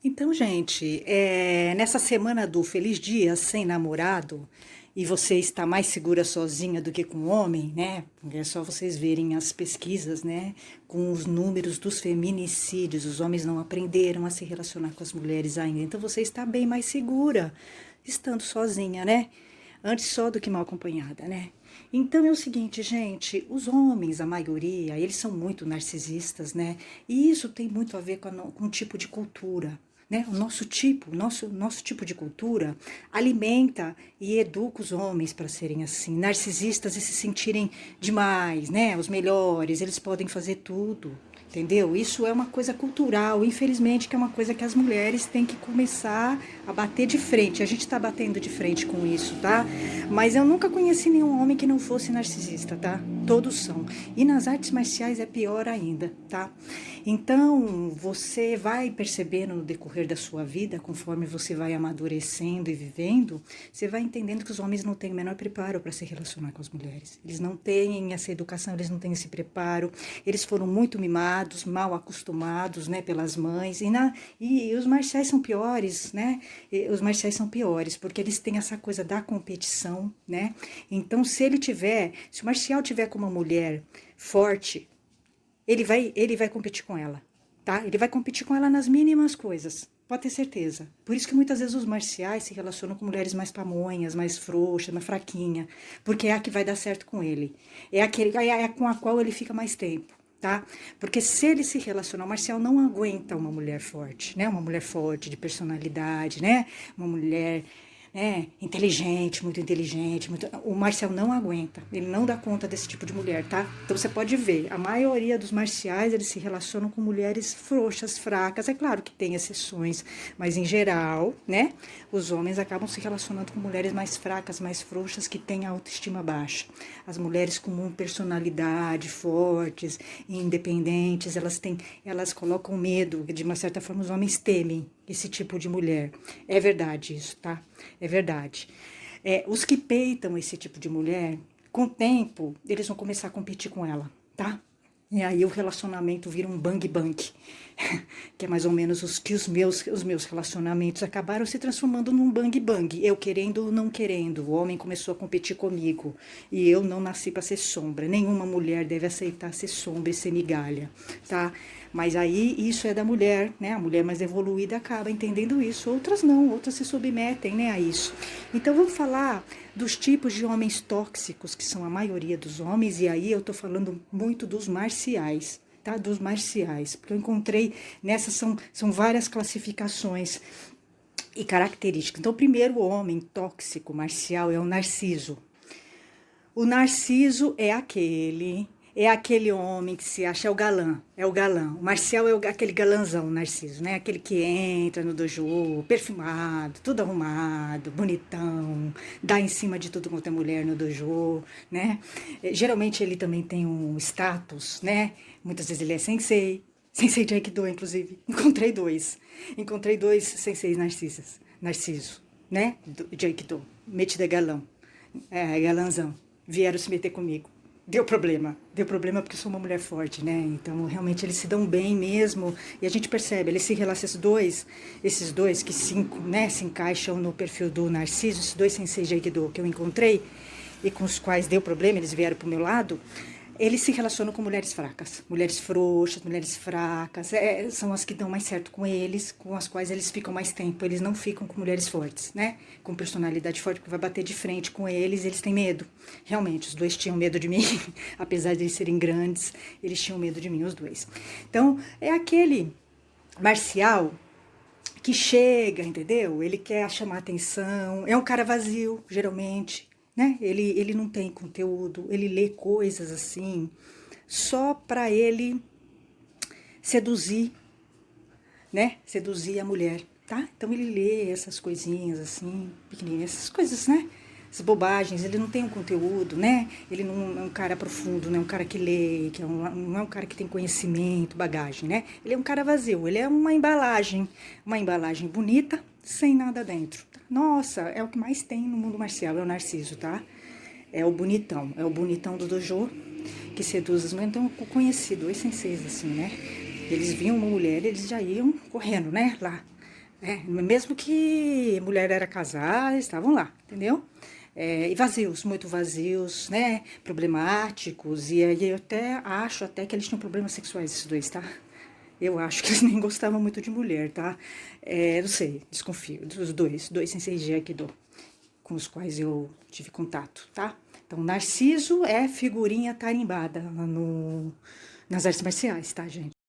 Então, gente, nessa semana do Feliz Dia Sem Namorado, e você está mais segura sozinha do que com o homem, né? É só vocês verem as pesquisas, né? Com os números dos feminicídios, os homens não aprenderam a se relacionar com as mulheres ainda. Então, você está bem mais segura estando sozinha, né? Antes só do que mal acompanhada, né? Então é o seguinte, gente, os homens, a maioria, eles são muito narcisistas, né? E isso tem muito a ver com o tipo de cultura. Né? O nosso tipo de cultura alimenta e educa os homens para serem assim, narcisistas e se sentirem demais, né? Os melhores, eles podem fazer tudo, entendeu? Isso é uma coisa cultural, infelizmente, que é uma coisa que as mulheres têm que começar a bater de frente. A gente está batendo de frente com isso, tá? Mas eu nunca conheci nenhum homem que não fosse narcisista, tá? Todos são. E nas artes marciais é pior ainda, tá? Então, você vai percebendo no decorrer da sua vida, conforme você vai amadurecendo e vivendo, você vai entendendo que os homens não têm o menor preparo para se relacionar com as mulheres. Eles não têm essa educação, eles não têm esse preparo, eles foram muito mimados, mal acostumados, né, pelas mães. E os marciais são piores, né? Os marciais são piores, porque eles têm essa coisa da competição, né? Então, se o marcial tiver com uma mulher forte, ele vai competir com ela, tá? Ele vai competir com ela nas mínimas coisas, pode ter certeza. Por isso que muitas vezes os marciais se relacionam com mulheres mais pamonhas, mais frouxas, mais fraquinha, porque é a que vai dar certo com ele. É com a qual ele fica mais tempo, tá? Porque se ele se relacionar, o marcial não aguenta uma mulher forte, né? Uma mulher forte, de personalidade, né? Uma mulher, né, inteligente, muito inteligente. O marcial não aguenta, ele não dá conta desse tipo de mulher, tá? Então você pode ver, a maioria dos marciais, eles se relacionam com mulheres frouxas, fracas. É claro que tem exceções, mas em geral, né, os homens acabam se relacionando com mulheres mais fracas, mais frouxas, que têm a autoestima baixa. As mulheres com uma personalidade, fortes, independentes, elas colocam medo, de uma certa forma os homens temem esse tipo de mulher. É verdade isso, tá? É verdade. Os que peitam esse tipo de mulher, com o tempo, eles vão começar a competir com ela, tá? E aí o relacionamento vira um bang bang, que é mais ou menos os meus relacionamentos acabaram se transformando num bang bang. Eu querendo ou não querendo, o homem começou a competir comigo e eu não nasci para ser sombra. Nenhuma mulher deve aceitar ser sombra e ser migalha, tá? Mas aí isso é da mulher, né? A mulher mais evoluída acaba entendendo isso. Outras não, outras se submetem, né, a isso. Então vamos falar dos tipos de homens tóxicos, que são a maioria dos homens, e aí eu tô falando muito dos marciais, tá? Dos marciais, porque eu encontrei, nessas são várias classificações e características. Então, o primeiro homem tóxico marcial é o narciso. O narciso é aquele homem que se acha, é o galã. O marcial é aquele galanzão, o narciso, né? Aquele que entra no dojo, perfumado, tudo arrumado, bonitão, dá em cima de tudo quanto é mulher no dojo, né? Geralmente ele também tem um status, né? Muitas vezes ele é sensei de Aikido, inclusive. Encontrei dois senseis narciso, né? De Aikido, metido a galão, galanzão. Vieram se meter comigo. Deu problema porque eu sou uma mulher forte, né? Então, realmente, eles se dão bem mesmo. E a gente percebe, eles se relacionam, esses dois que né, se encaixam no perfil do Narciso, esses dois senseis de Aikido que eu encontrei e com os quais deu problema, eles vieram pro meu lado, eles se relacionam com mulheres fracas, mulheres frouxas, mulheres fracas, são as que dão mais certo com eles, com as quais eles ficam mais tempo, eles não ficam com mulheres fortes, né? Com personalidade forte, porque vai bater de frente com eles têm medo. Realmente, os dois tinham medo de mim, apesar de eles serem grandes, eles tinham medo de mim, os dois. Então, é aquele marcial que chega, entendeu? Ele quer chamar atenção, é um cara vazio, geralmente, né? Ele não tem conteúdo, ele lê coisas assim, só para ele seduzir, né? Seduzir a mulher, tá? Então ele lê essas coisinhas assim, pequenininhas, essas coisas, né? Essas bobagens, ele não tem um conteúdo, né? Ele não é um cara profundo, não é um cara que lê, não é um cara que tem conhecimento, bagagem, né? Ele é um cara vazio, ele é uma embalagem bonita, sem nada dentro. Nossa, é o que mais tem no mundo marcial, é o narciso, tá? É o bonitão do dojo, que seduz as mulheres. Então, eu conheci dois senseis assim, né? Eles viam uma mulher, eles já iam correndo, né? Lá. Mesmo que mulher era casada, estavam lá, entendeu? E vazios, muito vazios, né? Problemáticos. E aí eu até acho até que eles tinham problemas sexuais, esses dois, tá? Eu acho que eles nem gostavam muito de mulher, tá? Não sei, desconfio dos dois senseis de Aikido com os quais eu tive contato, tá? Então, Narciso é figurinha tarimbada nas artes marciais, tá, gente?